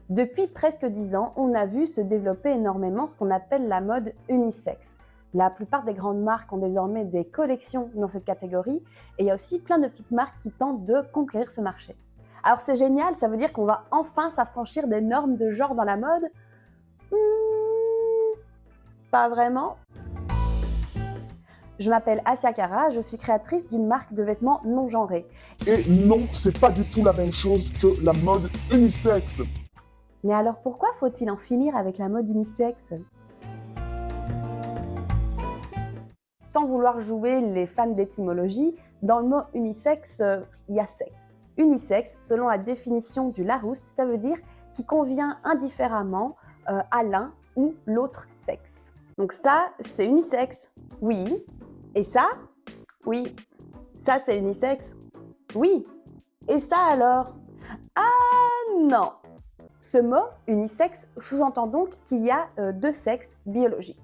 Depuis presque 10 ans, on a vu se développer énormément ce qu'on appelle la mode unisexe. La plupart des grandes marques ont désormais des collections dans cette catégorie et il y a aussi plein de petites marques qui tentent de conquérir ce marché. Alors c'est génial, ça veut dire qu'on va enfin s'affranchir des normes de genre dans la mode? Pas vraiment. Je m'appelle Asia Cara, je suis créatrice d'une marque de vêtements non genrés. Et non, c'est pas du tout la même chose que la mode unisexe. Mais alors pourquoi faut-il en finir avec la mode unisexe? Sans vouloir jouer les fans d'étymologie, dans le mot unisexe, il y a sexe. Unisexe, selon la définition du Larousse, ça veut dire qui convient indifféremment à l'un ou l'autre sexe. Donc ça, c'est unisexe. Oui. Et ça? Oui. Ça, c'est unisexe. Oui. Et ça alors? Ah non! Ce mot unisexe sous-entend donc qu'il y a deux sexes biologiques.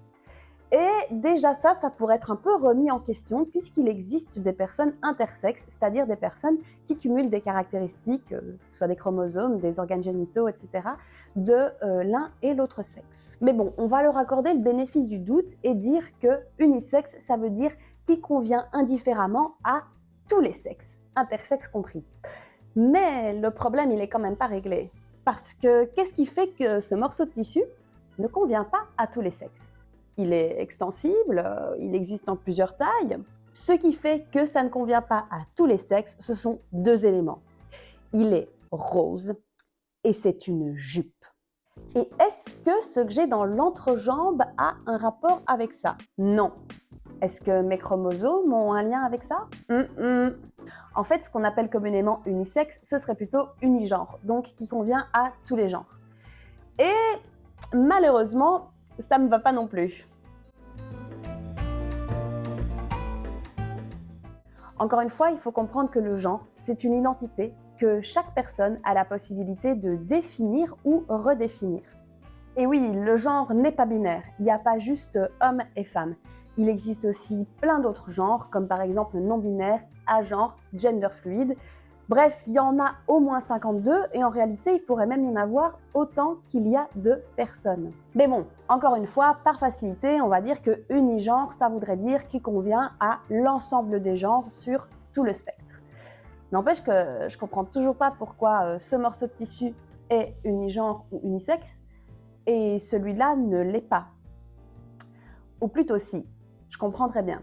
Et déjà ça pourrait être un peu remis en question puisqu'il existe des personnes intersexes, c'est-à-dire des personnes qui cumulent des caractéristiques, soit des chromosomes, des organes génitaux, etc., de l'un et l'autre sexe. Mais bon, on va leur accorder le bénéfice du doute et dire que unisexe, ça veut dire qui convient indifféremment à tous les sexes, intersexes compris. Mais le problème, il est quand même pas réglé. Parce que qu'est-ce qui fait que ce morceau de tissu ne convient pas à tous les sexes? Il est extensible, il existe en plusieurs tailles. Ce qui fait que ça ne convient pas à tous les sexes, ce sont deux éléments. Il est rose et c'est une jupe. Et est-ce que ce que j'ai dans l'entrejambe a un rapport avec ça? Non. Est-ce que mes chromosomes ont un lien avec ça? En fait, ce qu'on appelle communément unisexe, ce serait plutôt unigenre, donc qui convient à tous les genres. Et malheureusement, ça ne me va pas non plus. Encore une fois, il faut comprendre que le genre, c'est une identité que chaque personne a la possibilité de définir ou redéfinir. Et oui, le genre n'est pas binaire, il n'y a pas juste homme et femme. Il existe aussi plein d'autres genres, comme par exemple non-binaire, agenre, gender fluide. Bref, il y en a au moins 52 et en réalité, il pourrait même y en avoir autant qu'il y a de personnes. Mais bon, encore une fois, par facilité, on va dire que unigenre, ça voudrait dire qui convient à l'ensemble des genres sur tout le spectre. N'empêche que je comprends toujours pas pourquoi ce morceau de tissu est unigenre ou unisexe et celui-là ne l'est pas. Ou plutôt si, je comprends très bien.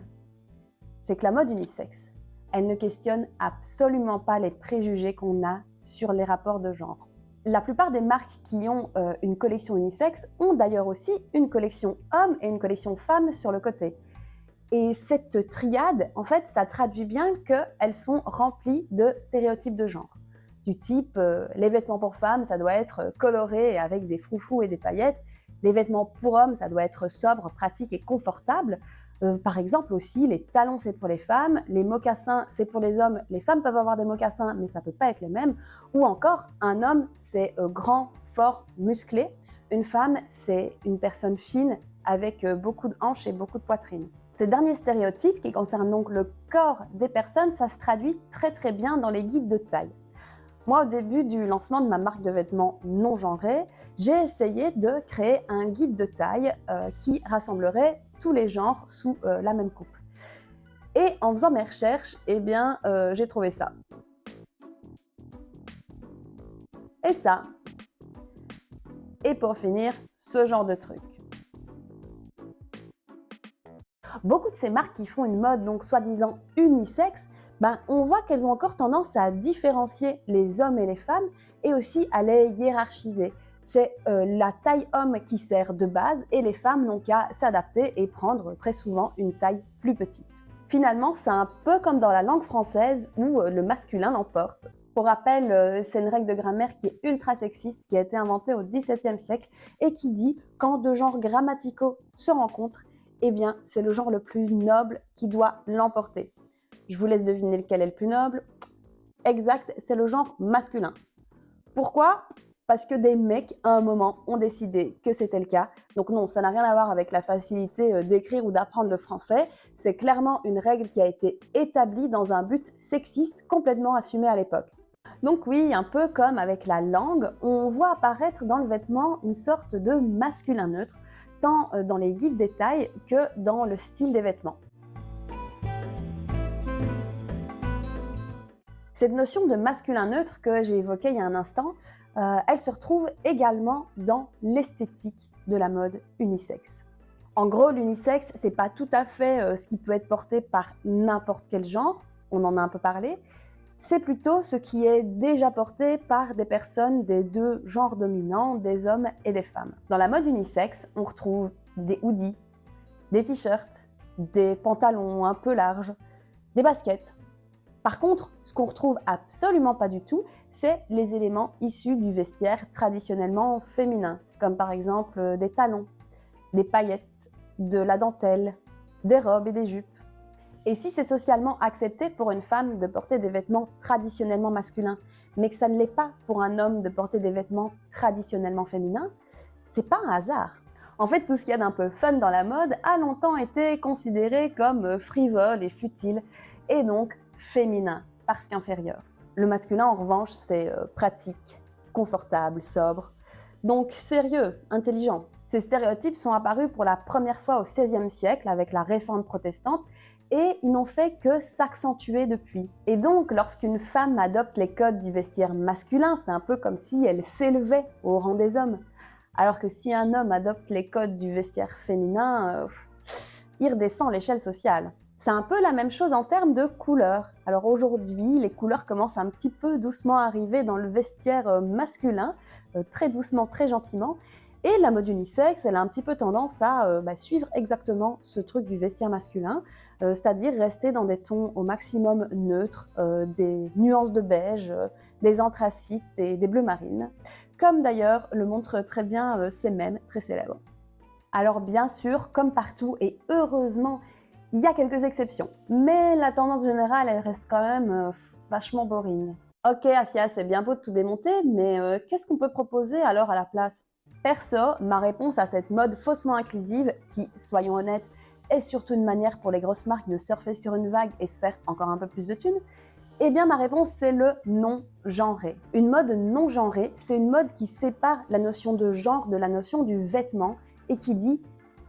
C'est que la mode unisexe, elle ne questionne absolument pas les préjugés qu'on a sur les rapports de genre. La plupart des marques qui ont une collection unisexe ont d'ailleurs aussi une collection homme et une collection femme sur le côté. Et cette triade, en fait, ça traduit bien qu'elles sont remplies de stéréotypes de genre. Du type, les vêtements pour femmes, ça doit être coloré avec des froufrous et des paillettes. Les vêtements pour hommes, ça doit être sobre, pratique et confortable. Par exemple aussi, les talons c'est pour les femmes, les mocassins c'est pour les hommes, les femmes peuvent avoir des mocassins mais ça ne peut pas être les mêmes, ou encore un homme c'est grand, fort, musclé, une femme c'est une personne fine avec beaucoup de hanches et beaucoup de poitrine. Ces derniers stéréotypes qui concernent donc le corps des personnes, ça se traduit très bien dans les guides de taille. Moi, au début du lancement de ma marque de vêtements non genrés, j'ai essayé de créer un guide de taille qui rassemblerait tous les genres sous la même coupe. Et en faisant mes recherches, j'ai trouvé ça. Et ça. Et pour finir, ce genre de truc. Beaucoup de ces marques qui font une mode donc soi-disant unisexe, on voit qu'elles ont encore tendance à différencier les hommes et les femmes et aussi à les hiérarchiser. C'est la taille homme qui sert de base et les femmes n'ont qu'à s'adapter et prendre très souvent une taille plus petite. Finalement, c'est un peu comme dans la langue française où le masculin l'emporte. Pour rappel, c'est une règle de grammaire qui est ultra sexiste, qui a été inventée au XVIIe siècle et qui dit quand deux genres grammaticaux se rencontrent, c'est le genre le plus noble qui doit l'emporter. Je vous laisse deviner lequel est le plus noble. Exact, c'est le genre masculin. Pourquoi? Parce que des mecs, à un moment, ont décidé que c'était le cas. Donc non, ça n'a rien à voir avec la facilité d'écrire ou d'apprendre le français. C'est clairement une règle qui a été établie dans un but sexiste complètement assumé à l'époque. Donc oui, un peu comme avec la langue, on voit apparaître dans le vêtement une sorte de masculin neutre, tant dans les guides des tailles que dans le style des vêtements. Cette notion de masculin neutre que j'ai évoquée il y a un instant, elle se retrouve également dans l'esthétique de la mode unisexe. En gros, l'unisexe, c'est pas tout à fait ce qui peut être porté par n'importe quel genre, on en a un peu parlé, c'est plutôt ce qui est déjà porté par des personnes des deux genres dominants, des hommes et des femmes. Dans la mode unisexe, on retrouve des hoodies, des t-shirts, des pantalons un peu larges, des baskets. Par contre, ce qu'on retrouve absolument pas du tout, c'est les éléments issus du vestiaire traditionnellement féminin, comme par exemple des talons, des paillettes, de la dentelle, des robes et des jupes. Et si c'est socialement accepté pour une femme de porter des vêtements traditionnellement masculins, mais que ça ne l'est pas pour un homme de porter des vêtements traditionnellement féminins, c'est pas un hasard. En fait, tout ce qu'il y a d'un peu fun dans la mode a longtemps été considéré comme frivole et futile, et donc féminin, parce qu'inférieur. Le masculin, en revanche, c'est pratique, confortable, sobre, donc sérieux, intelligent. Ces stéréotypes sont apparus pour la première fois au XVIe siècle avec la Réforme protestante, et ils n'ont fait que s'accentuer depuis. Et donc, lorsqu'une femme adopte les codes du vestiaire masculin, c'est un peu comme si elle s'élevait au rang des hommes. Alors que si un homme adopte les codes du vestiaire féminin, il redescend l'échelle sociale. C'est un peu la même chose en termes de couleurs. Alors aujourd'hui, les couleurs commencent un petit peu doucement à arriver dans le vestiaire masculin, très doucement, très gentiment. Et la mode unisexe, elle a un petit peu tendance à suivre exactement ce truc du vestiaire masculin, c'est-à-dire rester dans des tons au maximum neutres, des nuances de beige, des anthracites et des bleus marines, comme d'ailleurs le montrent très bien ces mèmes très célèbres. Alors bien sûr, comme partout et heureusement, il y a quelques exceptions, mais la tendance générale, elle reste quand même vachement boring. Ok, Asia, c'est bien beau de tout démonter, mais qu'est-ce qu'on peut proposer alors à la place ? Perso, ma réponse à cette mode faussement inclusive, qui, soyons honnêtes, est surtout une manière pour les grosses marques de surfer sur une vague et se faire encore un peu plus de thunes, eh bien ma réponse c'est le non-genré. Une mode non-genrée, c'est une mode qui sépare la notion de genre de la notion du vêtement et qui dit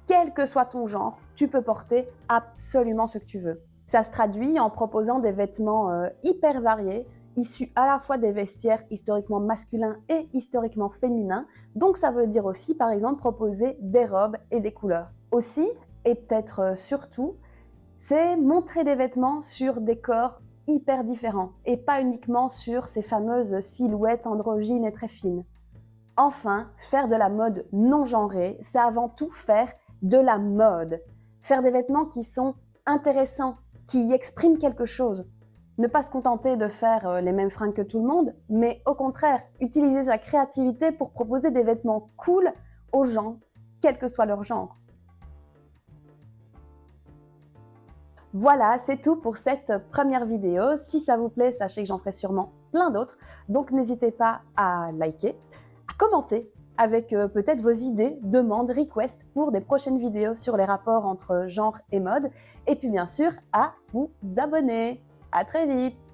quel que soit ton genre, tu peux porter absolument ce que tu veux. Ça se traduit en proposant des vêtements hyper variés, issus à la fois des vestiaires historiquement masculins et historiquement féminins, donc ça veut dire aussi par exemple proposer des robes et des couleurs. Aussi, et peut-être surtout, c'est montrer des vêtements sur des corps hyper différents et pas uniquement sur ces fameuses silhouettes androgynes et très fines. Enfin, faire de la mode non genrée, c'est avant tout faire de la mode. Faire des vêtements qui sont intéressants, qui expriment quelque chose. Ne pas se contenter de faire les mêmes fringues que tout le monde, mais au contraire, utiliser sa créativité pour proposer des vêtements cool aux gens, quel que soit leur genre. Voilà, c'est tout pour cette première vidéo. Si ça vous plaît, sachez que j'en ferai sûrement plein d'autres, donc n'hésitez pas à liker, à commenter, avec peut-être vos idées, demandes, requests pour des prochaines vidéos sur les rapports entre genre et mode, et puis bien sûr à vous abonner. À très vite!